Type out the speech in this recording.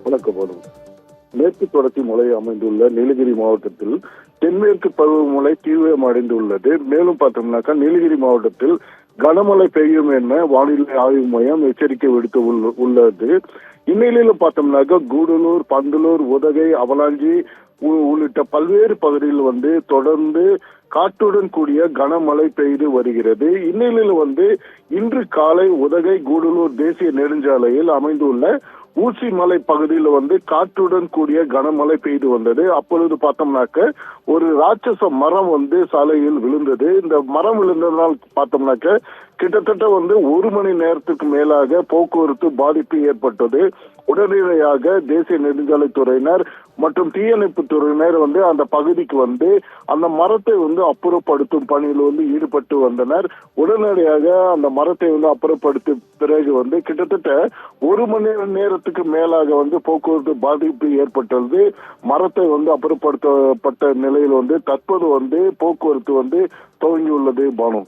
வணக்கம். மேற்கு தொடர்ச்சி மலை அமைந்துள்ள நீலகிரி மாவட்டத்தில் தென்மேற்கு பருவமழை தீவிரமடைந்துள்ளது. மேலும் பார்த்தோம்னாக்கா நீலகிரி மாவட்டத்தில் கனமழை பெய்யும் என வானிலை ஆய்வு மையம் எச்சரிக்கை விடுத்து உள்ளது. இந்நிலையில பார்த்தோம்னாக்கா கூடலூர், பந்தலூர், உதகை, அவலாஞ்சி உள்ளிட்ட பல்வேறு பகுதியில் தொடர்ந்து காற்றுடன் கூடிய கனமழை பெய்து வருகிறது. இந்நிலையில இன்று காலை உதகை கூடலூர் தேசிய நெடுஞ்சாலையில் அமைந்துள்ள ஊசி மலை பகுதியில் காற்றுடன் கூடிய கனமழை பெய்து வந்தது. அப்பொழுது பார்த்தோம்னாக்க ஒரு ராட்சச மரம் சாலையில் விழுந்தது. இந்த மரம் விழுந்ததனால் பார்த்தோம்னாக்க கிட்டத்தட்ட 1 மணி நேரத்துக்கு மேலாக போக்குவரத்து பாதிப்பு ஏற்பட்டது. உடனடியாக தேசிய நெடுஞ்சாலை துறையினர் மற்றும் தீயணைப்பு துறையினர் அந்த பகுதிக்கு அந்த மரத்தை அப்புறப்படுத்தும் பணியில் ஈடுபட்டு வந்தனர். உடனடியாக அந்த மரத்தை அப்புறப்படுத்திய பிறகு கிட்டத்தட்ட 1 மணி நேரத்துக்கு மேலாக போக்குவரத்து பாதிப்பு ஏற்பட்டது. மரத்தை அப்புறப்படுத்தப்பட்ட நிலையில் தற்போது போக்குவரத்து துவங்கியுள்ளது. பானு.